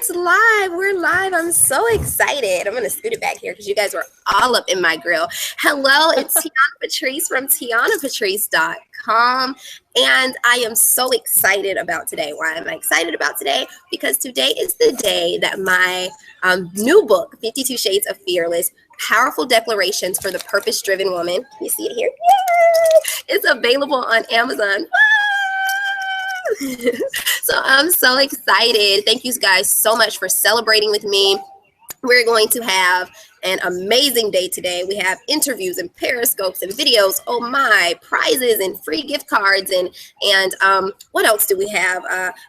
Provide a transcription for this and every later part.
it's live. We're live. I'm so excited. I'm going to scoot it back here because you guys were all up in my grill. Hello, it's Tiana Patrice from TianaPatrice.com. And I am so excited about today. Why am I excited about today? Because today is the day that my new book, 52 Shades of Fearless, Powerful Declarations for the Purpose-Driven Woman. You see it here? Yay! It's available on Amazon. So I'm so excited. Thank you guys so much for celebrating with me. We're going to have an amazing day today. We have interviews and periscopes and videos. Oh my, prizes and free gift cards and what else do we have?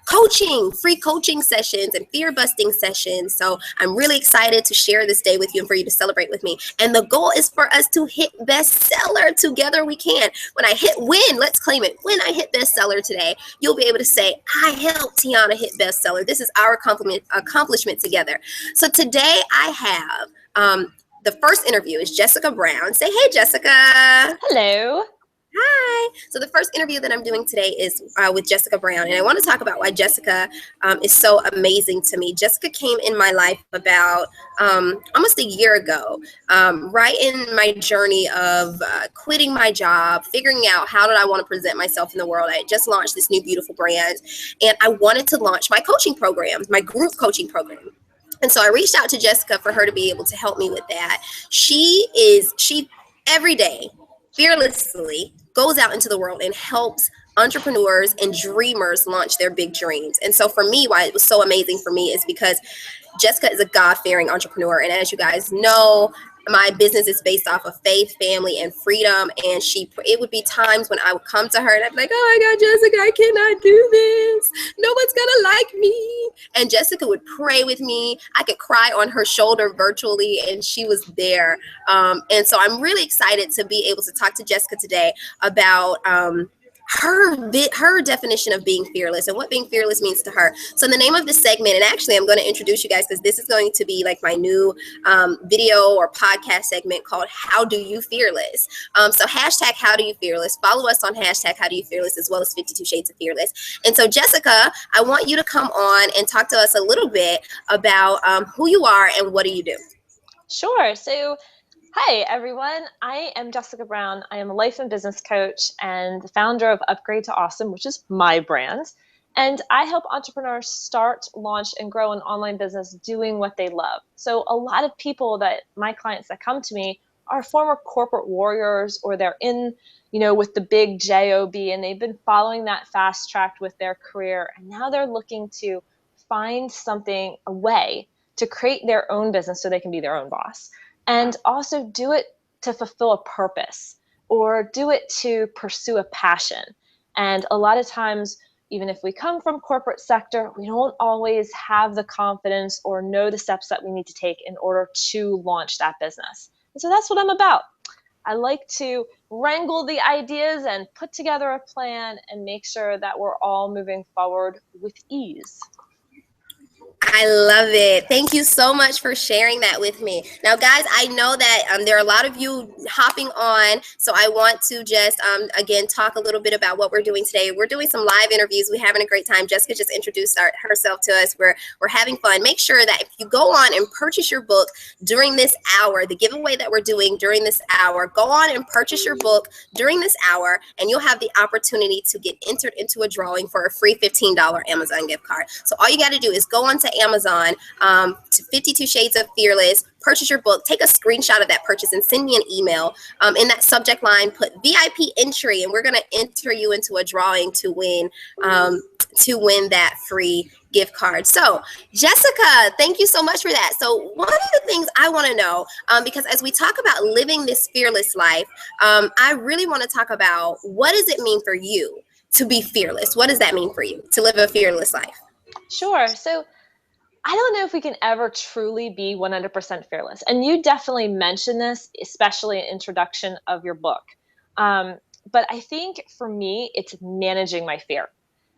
Coaching, free coaching sessions and fear busting sessions. So I'm really excited to share this day with you and for you to celebrate with me. And the goal is for us to hit bestseller. Together we can. When I hit win, let's claim it. When I hit bestseller today, you'll be able to say, I helped Tiana hit bestseller. This is our accomplishment together. So today I have the first interview is Jessica Brown. Say hey, Jessica. Hello. Hi. So the first interview that I'm doing today is with Jessica Brown, and I want to talk about why Jessica is so amazing to me. Jessica came in my life about almost a year ago, right in my journey of quitting my job, figuring out how did I want to present myself in the world. I had just launched this new beautiful brand, and I wanted to launch my coaching program, my group coaching program. And so I reached out to Jessica for her to be able to help me with that. She every day fearlessly goes out into the world and helps entrepreneurs and dreamers launch their big dreams. And so for me, why it was so amazing for me is because Jessica is a God-fearing entrepreneur. And as you guys know, my business is based off of faith, family, and freedom. And it would be times when I would come to her and I'd be like, oh my God, Jessica, I cannot do this. No one's gonna like me. And Jessica would pray with me. I could cry on her shoulder virtually, and she was there. And so I'm really excited to be able to talk to Jessica today about her definition of being fearless and what being fearless means to her. So the name of this segment, and actually I'm going to introduce you guys because this is going to be like my new video or podcast segment called How Do You Fearless? So hashtag How Do You Fearless. Follow us on hashtag How Do You Fearless as well as 52 Shades of Fearless. And so Jessica, I want you to come on and talk to us a little bit about who you are and what do you do? Sure. So hi, everyone. I am Jessica Brown. I am a life and business coach and the founder of Upgrade to Awesome, which is my brand. And I help entrepreneurs start, launch, and grow an online business doing what they love. So a lot of people my clients that come to me are former corporate warriors, or they're in, with the big job, and they've been following that fast track with their career. And now they're looking to find a way to create their own business so they can be their own boss. And also do it to fulfill a purpose or do it to pursue a passion. And a lot of times, even if we come from corporate sector, we don't always have the confidence or know the steps that we need to take in order to launch that business. And so that's what I'm about. I like to wrangle the ideas and put together a plan and make sure that we're all moving forward with ease. I love it. Thank you so much for sharing that with me. Now, guys, I know that there are a lot of you hopping on, so I want to just, again, talk a little bit about what we're doing today. We're doing some live interviews. We're having a great time. Jessica just introduced herself to us. We're having fun. Make sure that if you go on and purchase your book during this hour, the giveaway that we're doing during this hour, go on and purchase your book during this hour, and you'll have the opportunity to get entered into a drawing for a free $15 Amazon gift card. So all you got to do is go on to Amazon to 52 Shades of Fearless, purchase your book, take a screenshot of that purchase and send me an email. In that subject line, put VIP entry, and we're going to enter you into a drawing to win that free gift card. So Jessica, thank you so much for that. So one of the things I want to know, because as we talk about living this fearless life, I really want to talk about what does it mean for you to be fearless? What does that mean for you to live a fearless life? Sure. So I don't know if we can ever truly be 100% fearless. And you definitely mentioned this, especially in introduction of your book. But I think for me, it's managing my fear.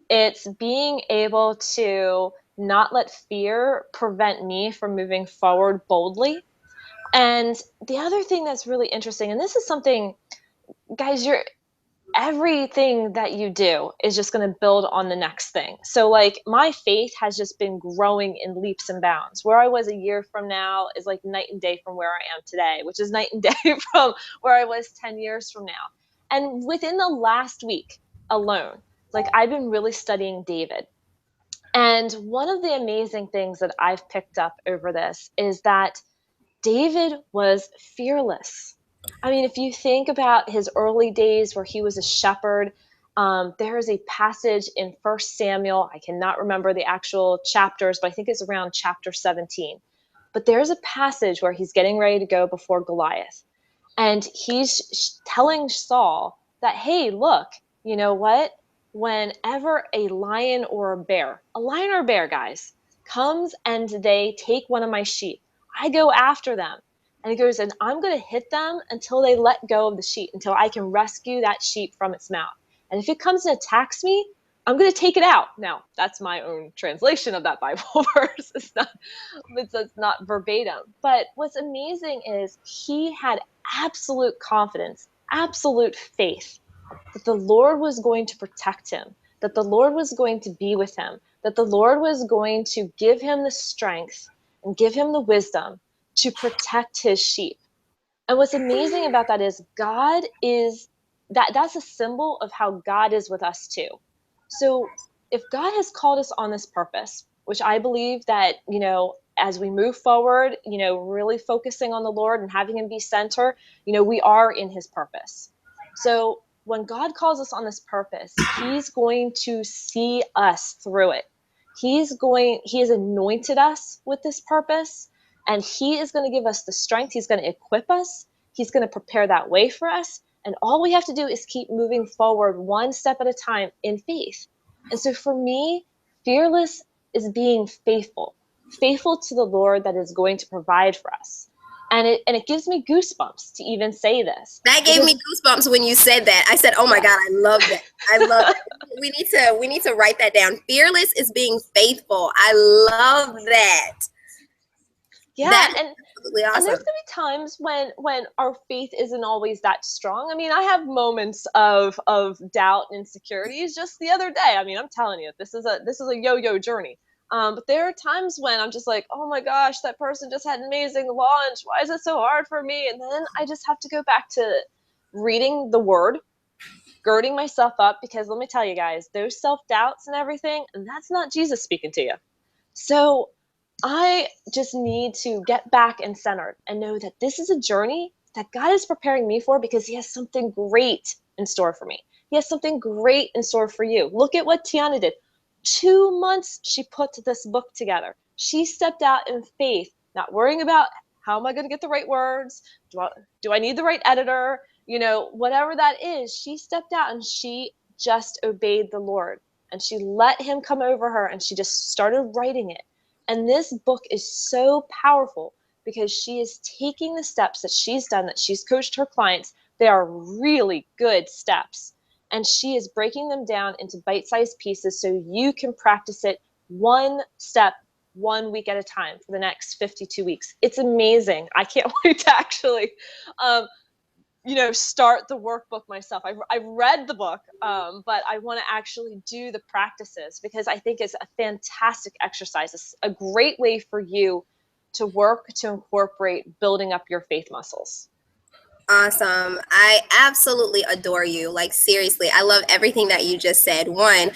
It's being able to not let fear prevent me from moving forward boldly. And the other thing that's really interesting, and this is something, guys, everything that you do is just going to build on the next thing. So like my faith has just been growing in leaps and bounds. Where I was a year from now is like night and day from where I am today, which is night and day from where I was 10 years from now. And within the last week alone, like I've been really studying David. And one of the amazing things that I've picked up over this is that David was fearless. I mean, if you think about his early days where he was a shepherd, there is a passage in 1 Samuel. I cannot remember the actual chapters, but I think it's around chapter 17. But there's a passage where he's getting ready to go before Goliath. And he's telling Saul that, hey, look, you know what? Whenever a lion or a bear, guys, comes and they take one of my sheep, I go after them. And he goes, and I'm going to hit them until they let go of the sheep, until I can rescue that sheep from its mouth. And if it comes and attacks me, I'm going to take it out. Now, that's my own translation of that Bible verse. It's not verbatim. But what's amazing is he had absolute confidence, absolute faith that the Lord was going to protect him, that the Lord was going to be with him, that the Lord was going to give him the strength and give him the wisdom to protect his sheep. And what's amazing about that is God is that's a symbol of how God is with us too. So if God has called us on this purpose, which I believe that, as we move forward, really focusing on the Lord and having him be center, we are in his purpose. So when God calls us on this purpose, he's going to see us through it. He has anointed us with this purpose, and he is going to give us the strength. He's going to equip us. He's going to prepare that way for us. And all we have to do is keep moving forward one step at a time in faith. And so for me, fearless is being faithful to the Lord that is going to provide for us. And it gives me goosebumps to even say this. That gave me goosebumps when you said that. I said, "Oh my God, I love that. I love it." We need to write that down. Fearless is being faithful. I love that. Yeah, that's absolutely awesome. And there's gonna be times when our faith isn't always that strong. I mean, I have moments of doubt and insecurities. Just the other day, I mean, I'm telling you, this is a yo-yo journey. But there are times when I'm just like, oh my gosh, that person just had an amazing launch. Why is it so hard for me? And then I just have to go back to reading the word, girding myself up, because let me tell you guys, those self-doubts and everything, that's not Jesus speaking to you. So I just need to get back and centered and know that this is a journey that God is preparing me for, because he has something great in store for me. He has something great in store for you. Look at what Tiana did. 2 months she put this book together. She stepped out in faith, not worrying about how am I going to get the right words? Do I need the right editor? Whatever that is, she stepped out and she just obeyed the Lord. And she let him come over her and she just started writing it. And this book is so powerful because she is taking the steps that she's done, that she's coached her clients. They are really good steps. And she is breaking them down into bite-sized pieces so you can practice it one step, 1 week at a time for the next 52 weeks. It's amazing. I can't wait to actually, start the workbook myself. I've read the book, but I want to actually do the practices because I think it's a fantastic exercise. It's a great way for you to work to incorporate building up your faith muscles. Awesome. I absolutely adore you. Like, seriously, I love everything that you just said. One,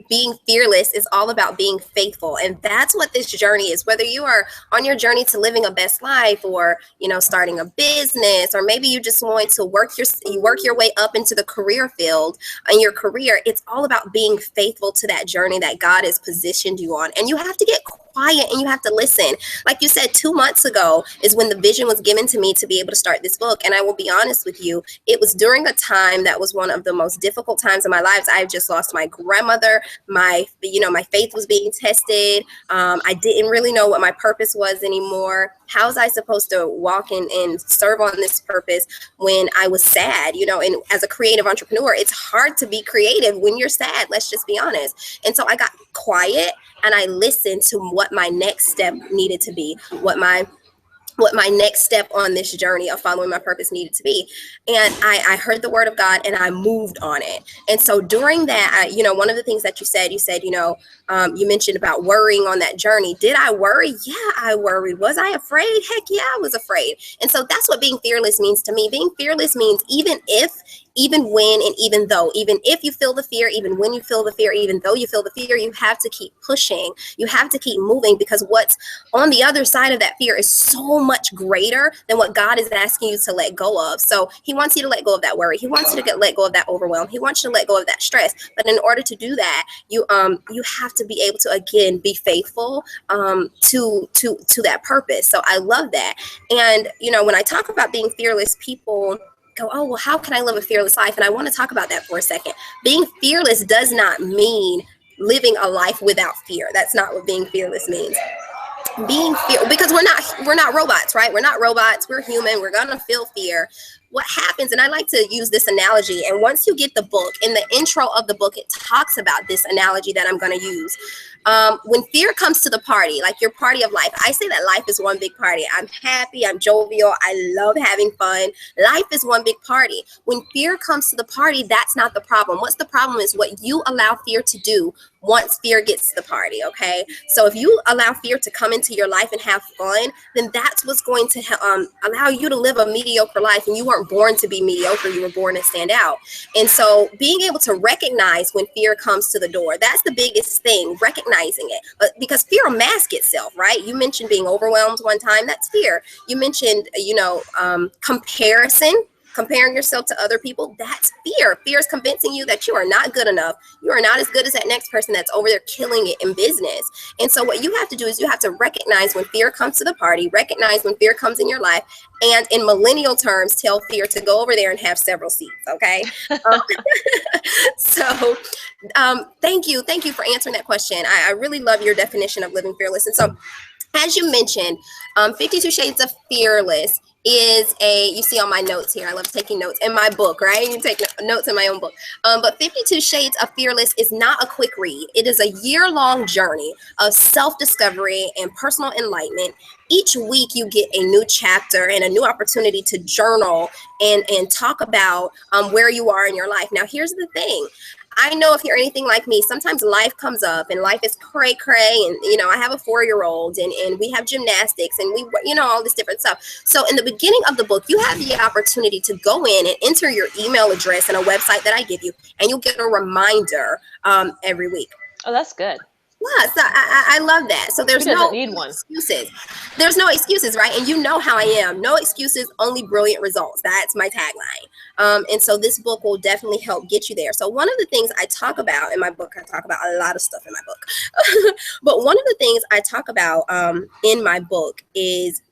being fearless is all about being faithful. And that's what this journey is. Whether you are on your journey to living a best life or, starting a business, or maybe you just want to work your way up into the career field in your career, it's all about being faithful to that journey that God has positioned you on. And you have to get quiet and you have to listen. Like you said, 2 months ago is when the vision was given to me to be able to start this book. And I will be honest with you, it was during a time that was one of the most difficult times in my lives. I just lost my grandmother. My faith was being tested. I didn't really know what my purpose was anymore. How was I supposed to walk in and serve on this purpose when I was sad? And as a creative entrepreneur, it's hard to be creative when you're sad. Let's just be honest. And so I got quiet and I listened to what my next step needed to be, what my what my next step on this journey of following my purpose needed to be. And I heard the word of God and I moved on it. And so during that, one of the things that you said, you mentioned about worrying on that journey. Did I worry? Yeah, I worried. Was I afraid? Heck yeah, I was afraid. And so that's what being fearless means to me. Being fearless means even if, even when, and even though, even if you feel the fear, even when you feel the fear, even though you feel the fear, you have to keep pushing. You have to keep moving, because what's on the other side of that fear is so much greater than what God is asking you to let go of. So he wants you to let go of that worry. He wants you to let go of that overwhelm. He wants you to let go of that stress. But in order to do that, you have to be able to, again, be faithful to that purpose. So I love that. And when I talk about being fearless, people go, oh, well, how can I live a fearless life? And I want to talk about that for a second. Being fearless does not mean living a life without fear. That's not what being fearless means. Because we're not robots, right? We're not robots. We're human. We're gonna feel fear. What happens, and I like to use this analogy, and once you get the book, in the intro of the book, it talks about this analogy that I'm going to use. When fear comes to the party, like your party of life, I say that life is one big party. I'm happy, I'm jovial, I love having fun. Life is one big party. When fear comes to the party, that's not the problem. What's the problem is what you allow fear to do once fear gets to the party, okay? So if you allow fear to come into your life and have fun, then that's what's going to allow you to live a mediocre life. And you weren't born to be mediocre, you were born to stand out. And so being able to recognize when fear comes to the door, that's the biggest thing, recognizing it. Because fear will mask itself, right? You mentioned being overwhelmed one time, that's fear. You mentioned, comparison. Comparing yourself to other people, that's fear. Fear is convincing you that you are not good enough. You are not as good as that next person that's over there killing it in business. And so what you have to do is you have to recognize when fear comes to the party, recognize when fear comes in your life, and in millennial terms, tell fear to go over there and have several seats, okay? So thank you for answering that question. I really love your definition of living fearless. And so as you mentioned, 52 Shades of Fearless is you see on my notes here, I love taking notes in my book, right? You take notes in my own book. But 52 Shades of Fearless is not a quick read. It is a year-long journey of self-discovery and personal enlightenment. Each week you get a new chapter and a new opportunity to journal and talk about where you are in your life. Now, here's the thing. I know if you're anything like me, sometimes life comes up and life is cray cray. And, I have a 4-year-old and we have gymnastics and we, all this different stuff. So in the beginning of the book, you have the opportunity to go in and enter your email address in a website that I give you, and you'll get a reminder every week. Oh, that's good. Yeah, so I love that. So there's no excuses. There's no excuses, right? And you know how I am. No excuses, only brilliant results. That's my tagline. And so this book will definitely help get you there. So one of the things I talk about in my book, I talk about a lot of stuff in my book. But one of the things I talk about in my book is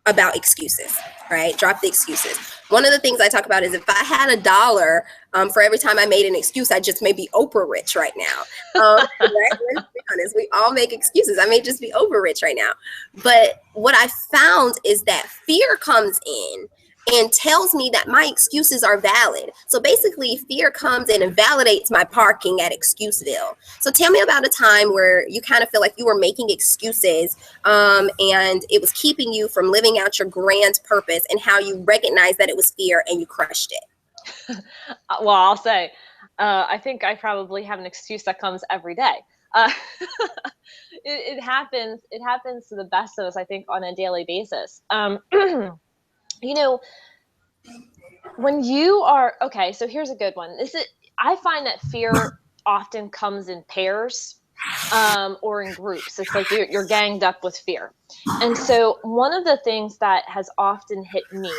about excuses, right? Drop the excuses. One of the things I talk about is if I had $1 for every time I made an excuse, I just may be Oprah rich right now. Right? Let's be honest, we all make excuses. I may just be Oprah rich right now. But what I found is that fear comes in and tells me that my excuses are valid. So basically, fear comes in and validates my parking at Excuseville. So tell me about a time where you kind of feel like you were making excuses and it was keeping you from living out your grand purpose, and how you recognized that it was fear and you crushed it. Well, I'll say, I think I probably have an excuse that comes every day. It happens to the best of us, I think, on a daily basis. When you are, okay, so here's a good one. I find that fear often comes in pairs or in groups. It's like you're ganged up with fear. And so one of the things that has often hit me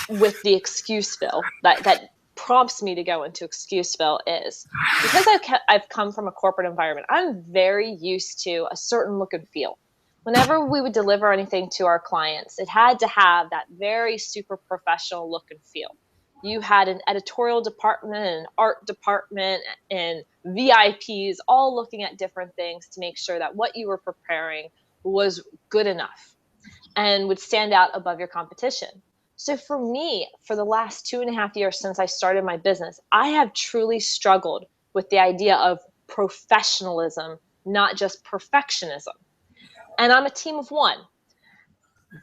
with the Excuseville, that prompts me to go into Excuseville, is because I've come from a corporate environment, I'm very used to a certain look and feel. Whenever we would deliver anything to our clients, it had to have that very super professional look and feel. You had an editorial department, an art department, and VIPs all looking at different things to make sure that what you were preparing was good enough and would stand out above your competition. So for me, for the last 2.5 years since I started my business, I have truly struggled with the idea of professionalism, not just perfectionism. And I'm a team of one.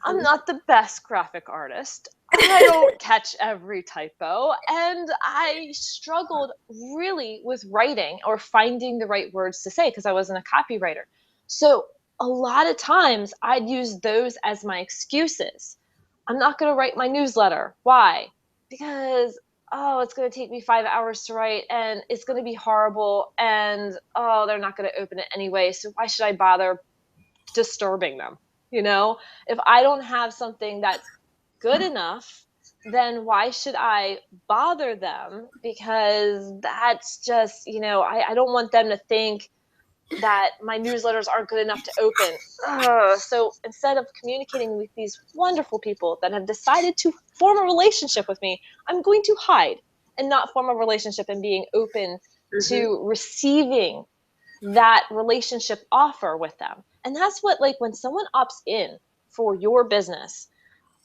I'm not the best graphic artist. I don't catch every typo. And I struggled really with writing or finding the right words to say because I wasn't a copywriter. So a lot of times I'd use those as my excuses. I'm not going to write my newsletter. Why? Because, oh, it's going to take me 5 hours to write and it's going to be horrible. And, oh, they're not going to open it anyway. So why should I bother disturbing them? If I don't have something that's good enough, then why should I bother them? Because that's just, I don't want them to think that my newsletters aren't good enough to open. So instead of communicating with these wonderful people that have decided to form a relationship with me, I'm going to hide and not form a relationship and being open to receiving that relationship offer with them. And that's what, like, when someone opts in for your business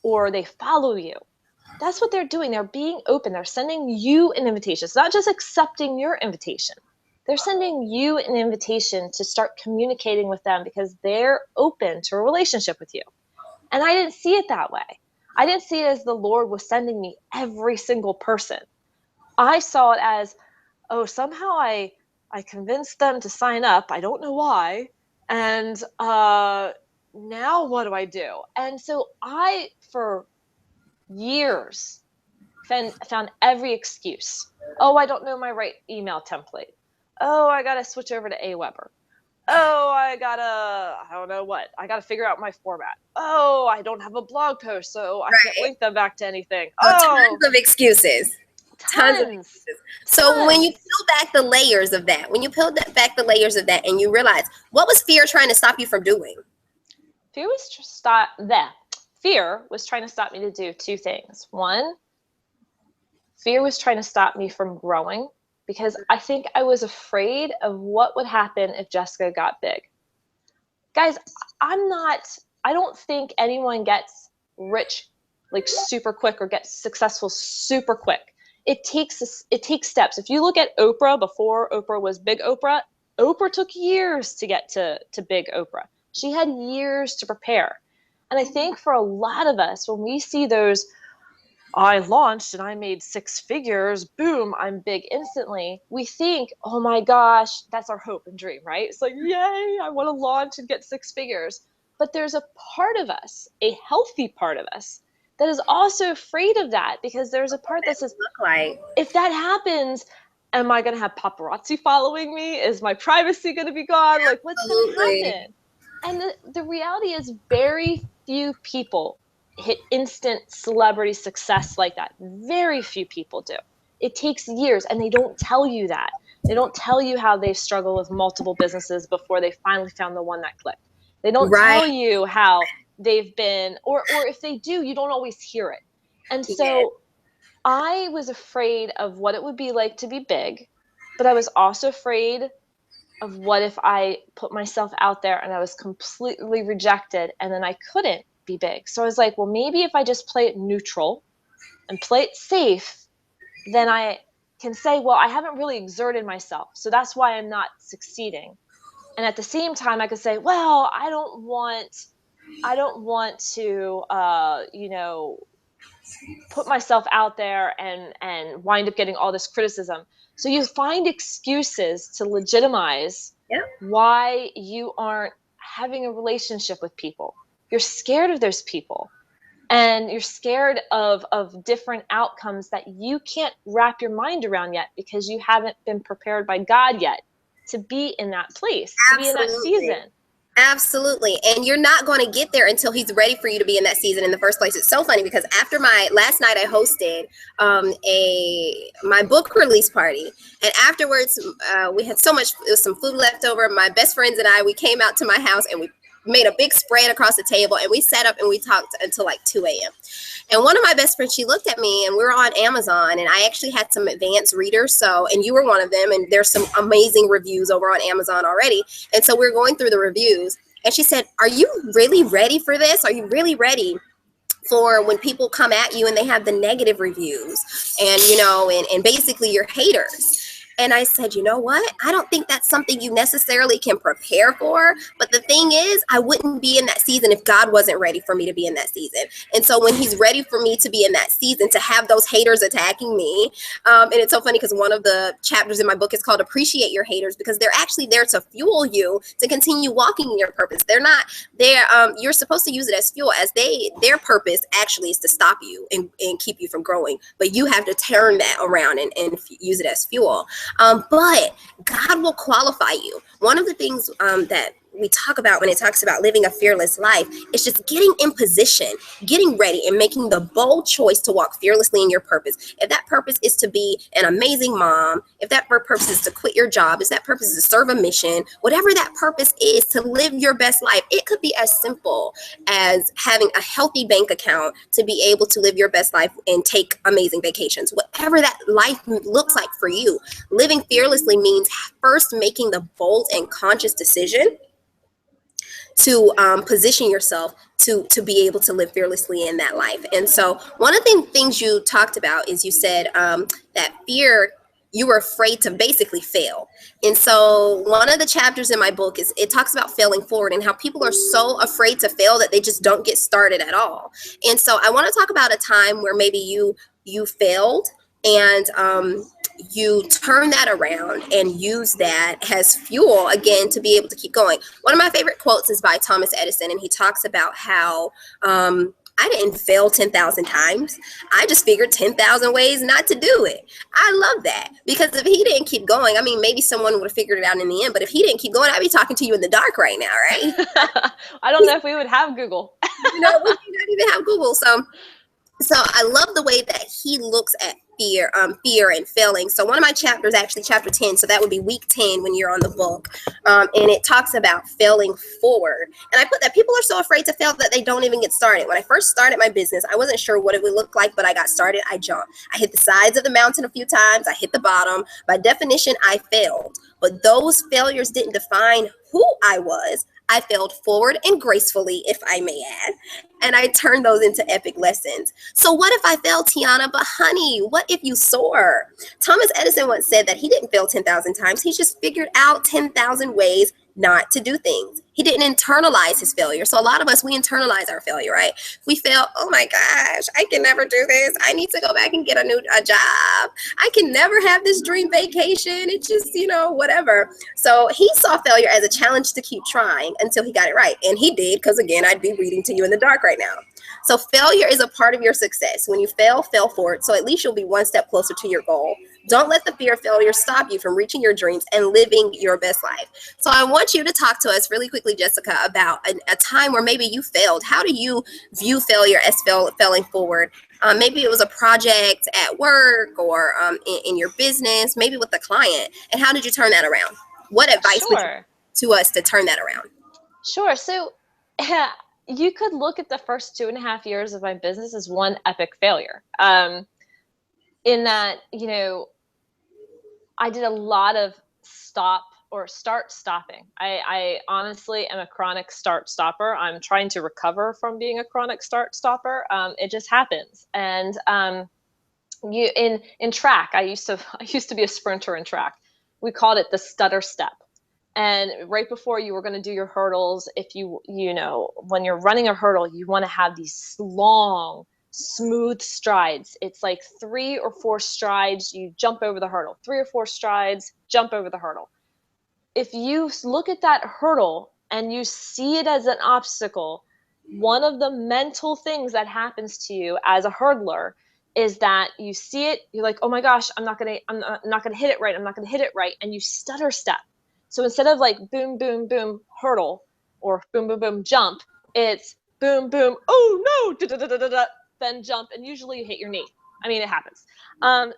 or they follow you, that's what they're doing. They're being open. They're sending you an invitation. It's not just accepting your invitation. They're sending you an invitation to start communicating with them because they're open to a relationship with you. And I didn't see it that way. I didn't see it as the Lord was sending me every single person. I saw it as, oh, somehow I convinced them to sign up. I don't know why. And now what do I do? And so I, for years, found every excuse. Oh, I don't know my right email template. Oh, I got to switch over to Aweber. Oh, I don't know what. I got to figure out my format. Oh, I don't have a blog post, so I can't link them back to anything. Tons of excuses. Tons of excuses. So when you peel back the layers of that, and you realize, what was fear trying to stop you from doing? Fear was trying to stop me to do two things. One, fear was trying to stop me from growing because I think I was afraid of what would happen if Jessica got big. Guys, I don't think anyone gets rich like super quick or gets successful super quick. It takes steps. If you look at Oprah, before Oprah was Big Oprah, Oprah took years to get to Big Oprah. She had years to prepare. And I think for a lot of us, when we see those, I launched and I made 6 figures, boom, I'm big instantly, we think, oh my gosh, that's our hope and dream, right? It's like, yay, I want to launch and get 6 figures. But there's a part of us, a healthy part of us, that is also afraid of that, because there's a part that says, if that happens, am I going to have paparazzi following me? Is my privacy going to be gone? Like, what's going to happen? And the reality is very few people hit instant celebrity success like that. Very few people do. It takes years, and they don't tell you that. They don't tell you how they've struggled with multiple businesses before they finally found the one that clicked. They don't tell you how they've been, or if they do, you don't always hear it. And so I was afraid of what it would be like to be big, but I was also afraid of what if I put myself out there and I was completely rejected and then I couldn't be big. So I was like, well, maybe if I just play it neutral and play it safe, then I can say, well, I haven't really exerted myself, so that's why I'm not succeeding. And at the same time, I could say, well, I don't want to, put myself out there and wind up getting all this criticism. So you find excuses to legitimize why you aren't having a relationship with people. You're scared of those people, and you're scared of different outcomes that you can't wrap your mind around yet because you haven't been prepared by God yet to be in that place, to be in that season. Absolutely. And you're not going to get there until he's ready for you to be in that season in the first place. It's so funny because after my last night, I hosted my book release party. And afterwards, we had so much, it was some food left over. My best friends and I, we came out to my house and we made a big spread across the table, and we sat up and we talked until like 2 a.m. And one of my best friends, she looked at me, and we were on Amazon, and I actually had some advanced readers. So, and you were one of them, and there's some amazing reviews over on Amazon already. And so we're going through the reviews, and she said, are you really ready for this? Are you really ready for when people come at you and they have the negative reviews and, and basically your haters? And I said, you know what? I don't think that's something you necessarily can prepare for. But the thing is, I wouldn't be in that season if God wasn't ready for me to be in that season. And so when he's ready for me to be in that season, to have those haters attacking me, and it's so funny because one of the chapters in my book is called Appreciate Your Haters, because they're actually there to fuel you to continue walking in your purpose. They're not there. You're supposed to use it as fuel, as their purpose actually is to stop you and keep you from growing. But you have to turn that around and use it as fuel. But God will qualify you. One of the things that we talk about when it talks about living a fearless life is just getting in position, getting ready, and making the bold choice to walk fearlessly in your purpose. If that purpose is to be an amazing mom, if that purpose is to quit your job, if that purpose is to serve a mission, whatever that purpose is, to live your best life, it could be as simple as having a healthy bank account to be able to live your best life and take amazing vacations. Whatever that life looks like for you, living fearlessly means first making the bold and conscious decision to position yourself to be able to live fearlessly in that life. And so one of the things you talked about is you said that fear, you were afraid to basically fail. And so one of the chapters in my book is it talks about failing forward and how people are so afraid to fail that they just don't get started at all. And so I want to talk about a time where maybe you failed and you turn that around and use that as fuel again to be able to keep going. One of my favorite quotes is by Thomas Edison, and he talks about how I didn't fail 10,000 times. I just figured 10,000 ways not to do it. I love that, because if he didn't keep going, I mean, maybe someone would have figured it out in the end, but if he didn't keep going, I'd be talking to you in the dark right now, right? I don't know if we would have Google. We don't even have Google. So I love the way that he looks at fear and failing. So one of my chapters, actually chapter 10, so that would be week 10 when you're on the book, and it talks about failing forward. And I put that people are so afraid to fail that they don't even get started. When I first started my business, I wasn't sure what it would look like, but I got started. I jumped. I hit the sides of the mountain a few times. I hit the bottom. By definition, I failed. But those failures didn't define who I was. I failed forward and gracefully, if I may add, and I turned those into epic lessons. So what if I failed, Tiana? But honey, what if you soar? Thomas Edison once said that he didn't fail 10,000 times. He just figured out 10,000 ways not to do things. He didn't internalize his failure. So a lot of us, we internalize our failure, right? We fail, oh my gosh, I can never do this. I need to go back and get a job. I can never have this dream vacation. It's just, whatever. So he saw failure as a challenge to keep trying until he got it right. And he did, because again, I'd be reading to you in the dark right now. So failure is a part of your success. When you fail forward. So at least you'll be one step closer to your goal. Don't let the fear of failure stop you from reaching your dreams and living your best life. So I want you to talk to us really quickly, Jessica, about a time where maybe you failed. How do you view failure as failing forward? Maybe it was a project at work or in your business, maybe with a client. And how did you turn that around? What advice would you to us to turn that around? Sure. So you could look at the first 2.5 years of my business as one epic failure. In that, I did a lot of start stopping. I honestly am a chronic start stopper. I'm trying to recover from being a chronic start stopper. It just happens. And in track, I used to be a sprinter in track. We called it the stutter step. And right before you were going to do your hurdles, if when you're running a hurdle, you want to have these long, smooth strides. It's like 3 or 4 strides, you jump over the hurdle. 3 or 4 strides, jump over the hurdle. If you look at that hurdle and you see it as an obstacle, one of the mental things that happens to you as a hurdler is that you see it, you're like, oh my gosh, I'm not gonna hit it right. I'm not gonna hit it right. And you stutter step. So instead of like boom, boom, boom, hurdle, or boom, boom, boom, jump, it's boom, boom, oh no, da, da, da, da, da, then jump, and usually you hit your knee. I mean, it happens.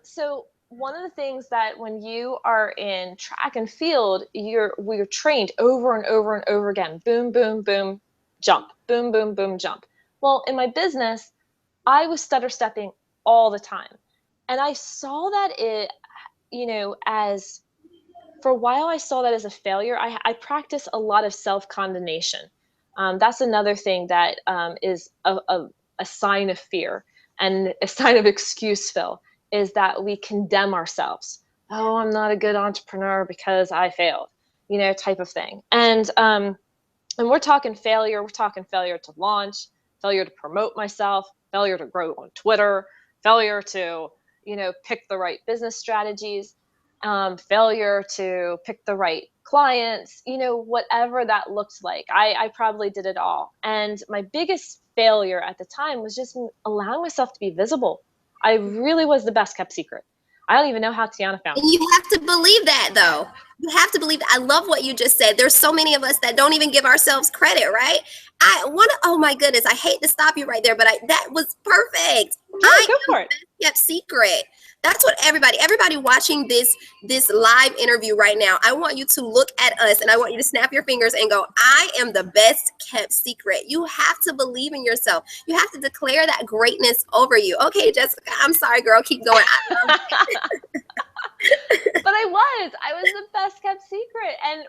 So one of the things that when you are in track and field, we're trained over and over and over again. Boom, boom, boom, jump. Boom, boom, boom, jump. Well, in my business, I was stutter stepping all the time. And I saw that as for a while, I saw that as a failure. I practice a lot of self-condemnation. That's another thing that is a sign of fear and a sign of excuse, Phil, is that we condemn ourselves. oh, I'm not a good entrepreneur because I failed, type of thing. And we're talking failure. We're talking failure to launch, failure to promote myself, failure to grow on Twitter, failure to, pick the right business strategies, failure to pick the right clients, whatever that looks like. I probably did it all. And my biggest failure at the time was just allowing myself to be visible. I really was the best kept secret. I don't even know how Tiana found And me. you have to believe that, though. You have to believe that. I love what you just said. There's so many of us that don't even give ourselves credit, right? I want to, oh my goodness, I hate to stop you right there, but that was perfect. Yeah, I go am for the it. best kept secret. That's what everybody watching this live interview right now, I want you to look at us and I want you to snap your fingers and go, I am the best kept secret. You have to believe in yourself. You have to declare that greatness over you. Okay, Jessica, I'm sorry, girl. Keep going. But I was the best kept secret. And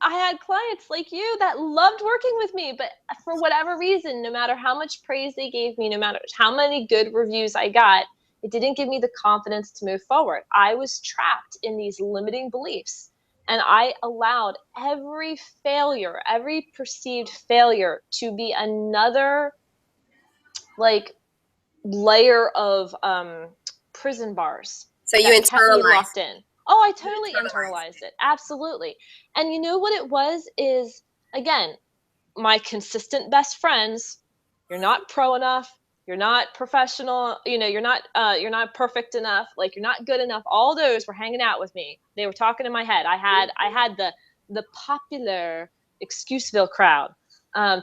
I had clients like you that loved working with me, but for whatever reason, no matter how much praise they gave me, no matter how many good reviews I got, it didn't give me the confidence to move forward. I was trapped in these limiting beliefs. And I allowed every failure, every perceived failure to be another like layer of prison bars So you that kept me internalize. locked in. Oh, I You totally internalize. internalized it. Absolutely. And you know what it was is, again, my consistent best friends, you're not pro enough, you're not professional, you're not perfect enough, like you're not good enough. All those were hanging out with me. They were talking in my head. I had the popular Excuseville crowd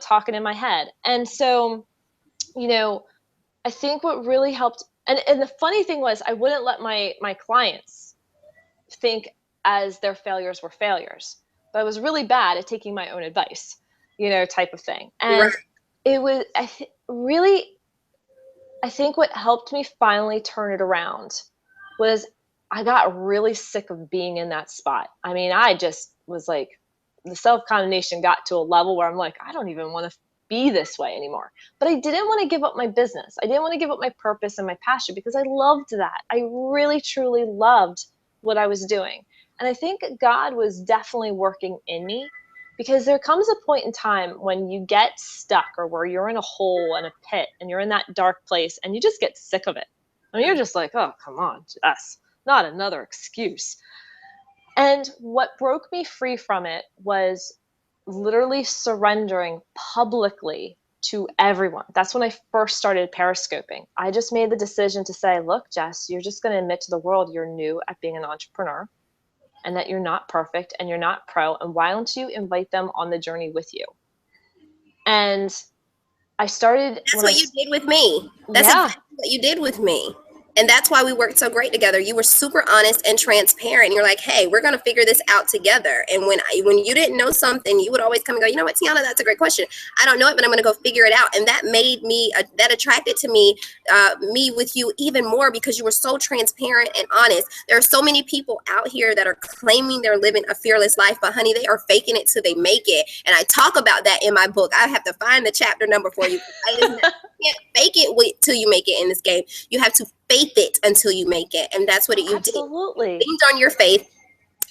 talking in my head. And so, you know, I think what really helped, and the funny thing was, I wouldn't let my clients think as their failures were failures, but I was really bad at taking my own advice, type of thing. Right. And it was, really, I think what helped me finally turn it around was I got really sick of being in that spot. I mean, I just was like, the self condemnation got to a level where I'm like, I don't even want to be this way anymore. But I didn't want to give up my business. I didn't want to give up my purpose and my passion because I loved that. I really, truly loved what I was doing. And I think God was definitely working in me because there comes a point in time when you get stuck or where you're in a hole and a pit and you're in that dark place and you just get sick of it. I mean, you're just like, oh, come on, Jess, not another excuse. And what broke me free from it was literally surrendering publicly to everyone. That's when I first started periscoping. I just made the decision to say, look, Jess, you're just going to admit to the world you're new at being an entrepreneur and that you're not perfect and you're not pro. And why don't you invite them on the journey with you? And I started That's when I, what you did with me. That's yeah, exactly what you did with me. And that's why we worked so great together. You were super honest and transparent. You're like, hey, we're gonna figure this out together. And when you didn't know something, you would always come and go, you know what, Tiana, that's a great question. I don't know it, but I'm gonna go figure it out. And that made me that attracted to me with you even more because you were so transparent and honest. There are so many people out here that are claiming they're living a fearless life, but honey, they are faking it till they make it. And I talk about that in my book. I have to find the chapter number for you. You can't fake it till you make it in this game. You have to faith it until you make it. And that's what you did. absolutely. Leaned on your faith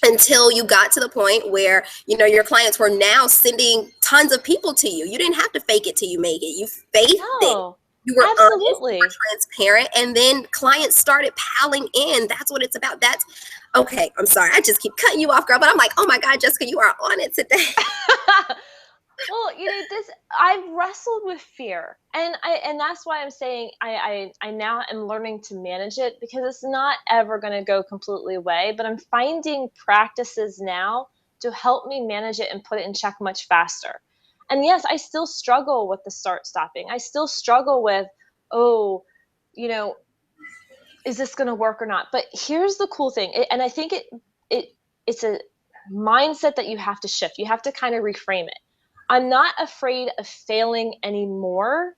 until you got to the point where your clients were now sending tons of people to you. You didn't have to fake it till you make it. You faithed it. No, You were honest, you were absolutely. transparent, and then clients started piling in. That's what it's about. That's okay. I'm sorry. I just keep cutting you off, girl. But I'm like, oh my God, Jessica, you are on it today. Well, this I've wrestled with fear, and that's why I'm saying I now am learning to manage it because it's not ever going to go completely away, but I'm finding practices now to help me manage it and put it in check much faster. And yes, I still struggle with the start stopping. I still struggle with, oh, you know, is this going to work or not? But here's the cool thing, and I think it's a mindset that you have to shift. You have to kind of reframe it. I'm not afraid of failing anymore,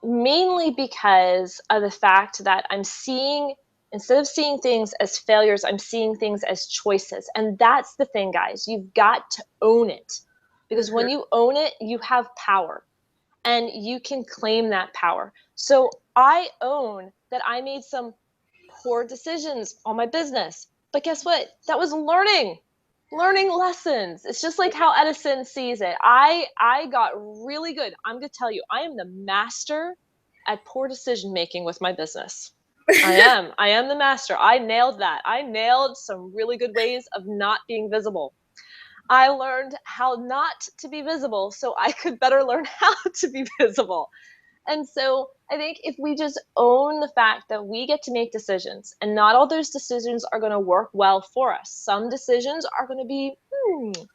mainly because of the fact that instead of seeing things as failures, I'm seeing things as choices. And that's the thing, guys. You've got to own it because when you own it, you have power and you can claim that power. So I own that I made some poor decisions on my business. But guess what? That was learning lessons. It's just like how Edison sees it. I got really good. I'm going to tell you, I am the master at poor decision making with my business. I am the master. I nailed that. I nailed some really good ways of not being visible. I learned how not to be visible so I could better learn how to be visible. And so I think if we just own the fact that we get to make decisions, and not all those decisions are going to work well for us. Some decisions are going to be,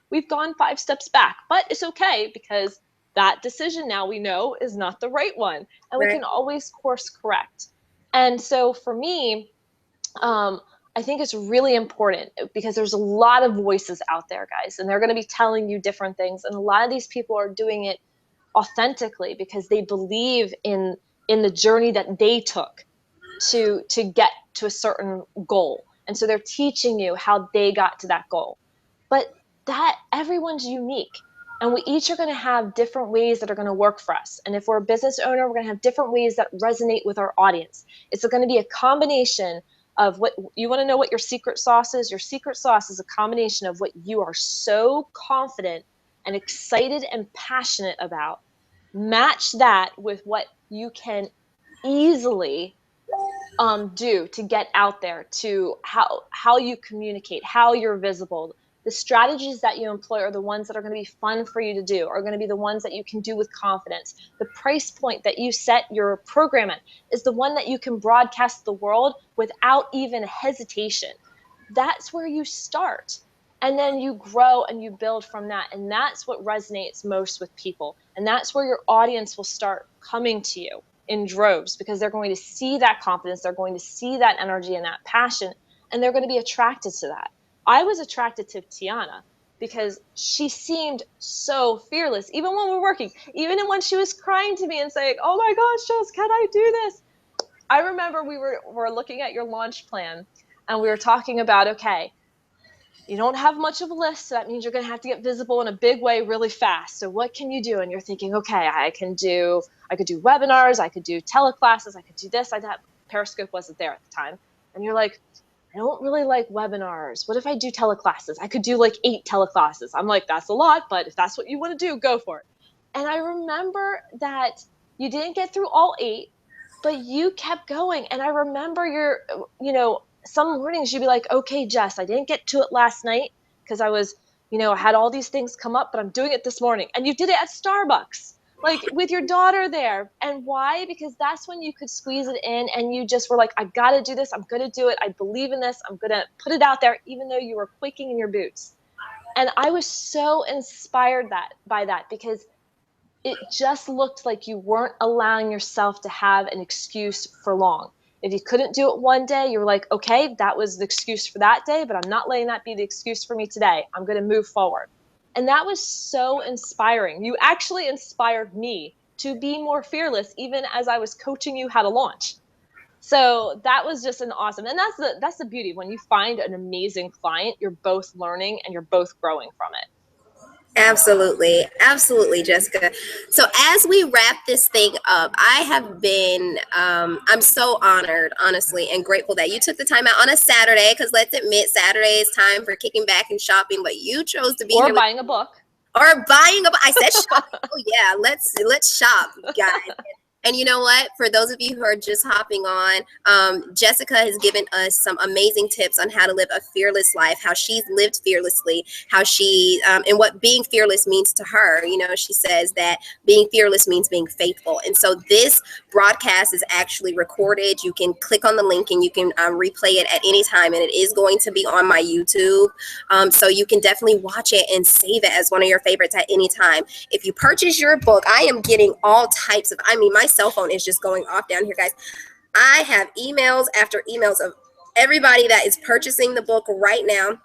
we've gone 5 steps back, but it's okay because that decision now we know is not the right one. And we can always course correct. And so for me, I think it's really important because there's a lot of voices out there, guys, and they're going to be telling you different things. And a lot of these people are doing it authentically because they believe in the journey that they took to get to a certain goal. And so they're teaching you how they got to that goal. But that everyone's unique. And we each are going to have different ways that are going to work for us. And if we're a business owner, we're going to have different ways that resonate with our audience. It's going to be a combination of what you want to know what your secret sauce is. Your secret sauce is a combination of what you are so confident and excited and passionate about. Match that with what you can easily do to get out there, to how you communicate, how you're visible. The strategies that you employ are the ones that are going to be fun for you to do, are going to be the ones that you can do with confidence. The price point that you set your program at is the one that you can broadcast to the world without even hesitation. That's where you start. And then you grow and you build from that. And that's what resonates most with people. And that's where your audience will start coming to you in droves because they're going to see that confidence. They're going to see that energy and that passion. And they're going to be attracted to that. I was attracted to Tiana because she seemed so fearless, even when we were working, even when she was crying to me and saying, oh my gosh, Jess, can I do this? I remember we were looking at your launch plan and we were talking about, okay, you don't have much of a list, so that means you're going to have to get visible in a big way really fast. So what can you do? And you're thinking, okay, I could do webinars, I could do teleclasses, I could do this. I thought Periscope wasn't there at the time. And you're like, I don't really like webinars. What if I do teleclasses? I could do like 8 teleclasses. I'm like, that's a lot, but if that's what you want to do, go for it. And I remember that you didn't get through all 8, but you kept going. And I remember some mornings you'd be like, okay, Jess, I didn't get to it last night because I was, I had all these things come up, but I'm doing it this morning. And you did it at Starbucks, like with your daughter there. And why? Because that's when you could squeeze it in and you just were like, I got to do this. I'm going to do it. I believe in this. I'm going to put it out there, even though you were quaking in your boots. And I was so inspired by that because it just looked like you weren't allowing yourself to have an excuse for long. If you couldn't do it one day, you were like, okay, that was the excuse for that day, but I'm not letting that be the excuse for me today. I'm going to move forward. And that was so inspiring. You actually inspired me to be more fearless, even as I was coaching you how to launch. So that was just an awesome, and that's the beauty. When you find an amazing client, you're both learning and you're both growing from it. Absolutely. Absolutely, Jessica. So as we wrap this thing up, I have been, I'm so honored, honestly, and grateful that you took the time out on a Saturday, because let's admit, Saturday is time for kicking back and shopping, but you chose to be here. Or buying a book. Or buying a book. I said shop. Oh, yeah, let's shop, guys. And you know what? For those of you who are just hopping on, Jessica has given us some amazing tips on how to live a fearless life, how she's lived fearlessly, how she, and what being fearless means to her. She says that being fearless means being faithful. And so this broadcast is actually recorded. You can click on the link and you can replay it at any time. And it is going to be on my YouTube. So you can definitely watch it and save it as one of your favorites at any time. If you purchase your book, I am getting all types of, my cell phone is just going off down here, guys. I have emails after emails of everybody that is purchasing the book right now.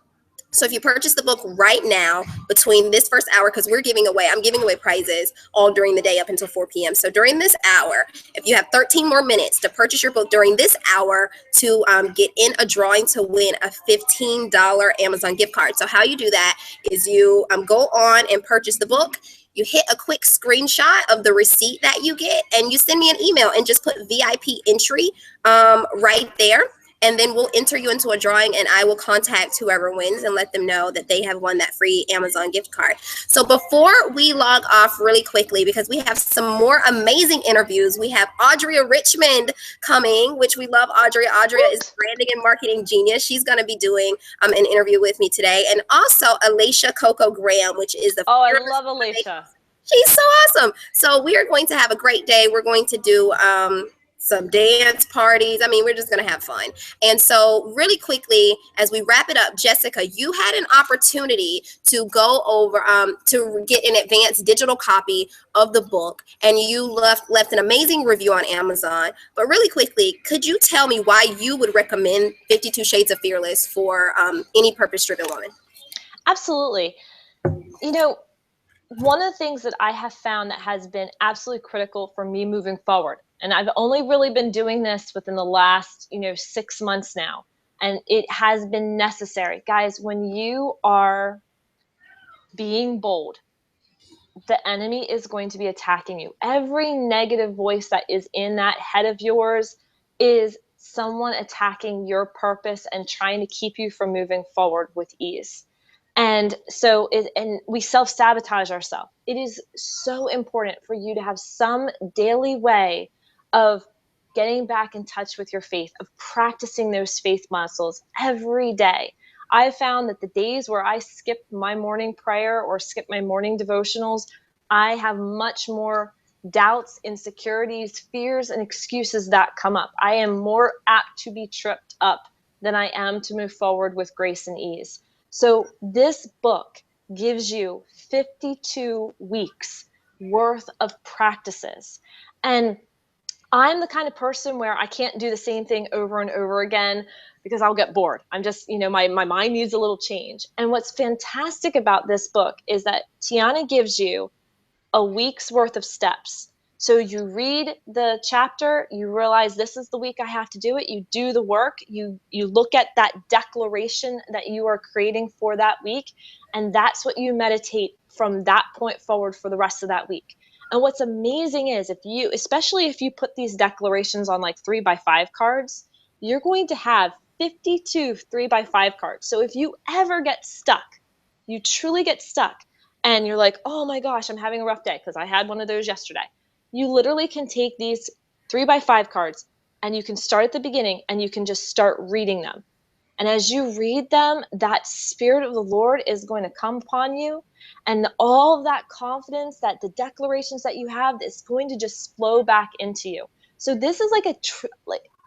So if you purchase the book right now between this first hour, because I'm giving away prizes all during the day up until 4 p.m. So during this hour, if you have 13 more minutes to purchase your book during this hour to get in a drawing to win a $15 Amazon gift card. So how you do that is you go on and purchase the book. You hit a quick screenshot of the receipt that you get, and you send me an email and just put VIP entry right there. and then we'll enter you into a drawing, and I will contact whoever wins and let them know that they have won that free Amazon gift card. So before we log off really quickly, because we have some more amazing interviews, we have Audria Richmond coming, which we love. Audria is branding and marketing genius. She's going to be doing an interview with me today, and also Alicia Coco Graham, which is the I love Alicia. She's so awesome. So we are going to have a great day. We're going to do some dance parties. I mean, we're just going to have fun. And so really quickly, as we wrap it up, Jessica, you had an opportunity to go over to get an advanced digital copy of the book, and you left an amazing review on Amazon. But really quickly, could you tell me why you would recommend 52 Shades of Fearless for any purpose-driven woman? Absolutely. One of the things that I have found that has been absolutely critical for me moving forward, and I've only really been doing this within the last, 6 months now, and it has been necessary. Guys, when you are being bold, the enemy is going to be attacking you. Every negative voice that is in that head of yours is someone attacking your purpose and trying to keep you from moving forward with ease. And so we self-sabotage ourselves. It is so important for you to have some daily way of getting back in touch with your faith, of practicing those faith muscles every day. I found that the days where I skip my morning prayer or skip my morning devotionals, I have much more doubts, insecurities, fears, and excuses that come up. I am more apt to be tripped up than I am to move forward with grace and ease. So this book gives you 52 weeks worth of practices. And I'm the kind of person where I can't do the same thing over and over again because I'll get bored. I'm just, my mind needs a little change. And what's fantastic about this book is that Tiana gives you a week's worth of steps. So you read the chapter, you realize this is the week I have to do it. You do the work, you look at that declaration that you are creating for that week, and that's what you meditate from that point forward for the rest of that week. And what's amazing is especially if you put these declarations on like 3x5 cards, you're going to have 52 3x5 cards. So if you ever get stuck, you truly get stuck, and you're like, oh my gosh, I'm having a rough day, because I had one of those yesterday. You literally can take these 3x5 cards and you can start at the beginning and you can just start reading them. And as you read them, that Spirit of the Lord is going to come upon you. And all of that confidence, that the declarations that you have is going to just flow back into you. So this is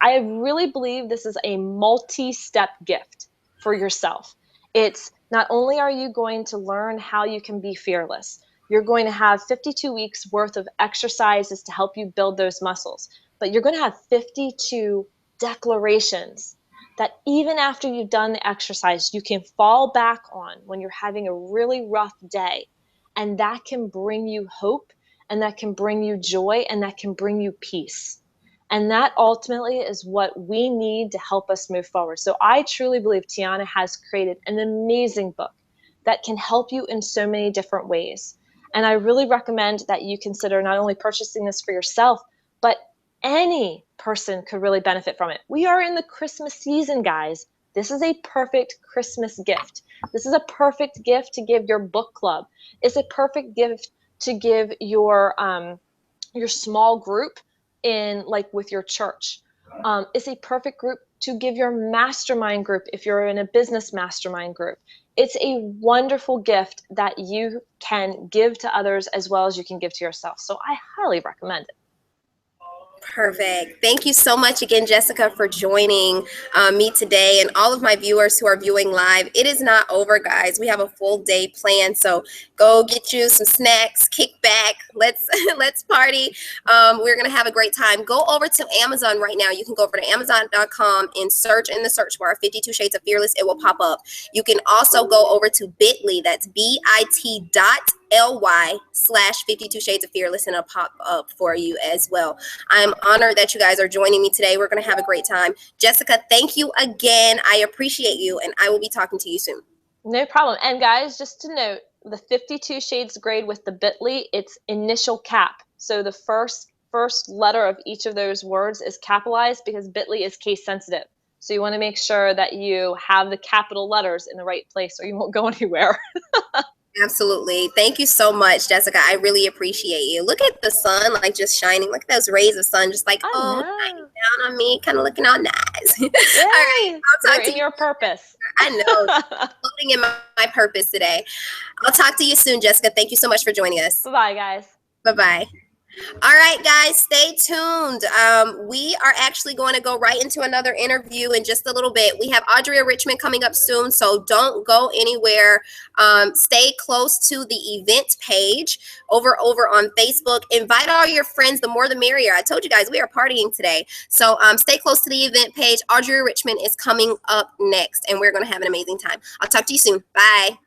I really believe this is a multi-step gift for yourself. It's not only are you going to learn how you can be fearless, you're going to have 52 weeks worth of exercises to help you build those muscles, but you're going to have 52 declarations that even after you've done the exercise, you can fall back on when you're having a really rough day. And that can bring you hope, and that can bring you joy, and that can bring you peace. And that ultimately is what we need to help us move forward. So I truly believe Tiana has created an amazing book that can help you in so many different ways. And I really recommend that you consider not only purchasing this for yourself, but any person could really benefit from it. We are in the Christmas season, guys. This is a perfect Christmas gift. This is a perfect gift to give your book club. It's a perfect gift to give your small group with your church. It's a perfect group to give your mastermind group if you're in a business mastermind group. It's a wonderful gift that you can give to others as well as you can give to yourself. So I highly recommend it. Perfect. Thank you so much again, Jessica, for joining me today, and all of my viewers who are viewing live. It is not over, guys. We have a full day planned, so go get you some snacks, kick back, let's party. We're gonna have a great time. Go over to Amazon right now. You can go over to Amazon.com and search in the search bar 52 Shades of Fearless. It will pop up. You can also go over to Bitly. That's bit.ly/52 Shades of Fearless, and it'll pop up for you as well. I'm honored that you guys are joining me today. We're going to have a great time. Jessica, thank you again. I appreciate you, and I will be talking to you soon. No problem. And guys, just to note, the 52 Shades grade with the Bitly, it's initial cap. So the first letter of each of those words is capitalized because Bitly is case sensitive. So you want to make sure that you have the capital letters in the right place or you won't go anywhere. Absolutely. Thank you so much, Jessica. I really appreciate you. Look at the sun, like just shining. Look at those rays of sun, just like, shining down on me, kind of looking all nice. All right. I'll talk to you. Your purpose. I know. Floating in my purpose today. I'll talk to you soon, Jessica. Thank you so much for joining us. Bye-bye, guys. Bye-bye. All right, guys, stay tuned. We are actually going to go right into another interview in just a little bit. We have Audria Richmond coming up soon, so don't go anywhere. Stay close to the event page over on Facebook. Invite all your friends. The more the merrier. I told you guys we are partying today. So stay close to the event page. Audria Richmond is coming up next, and we're going to have an amazing time. I'll talk to you soon. Bye.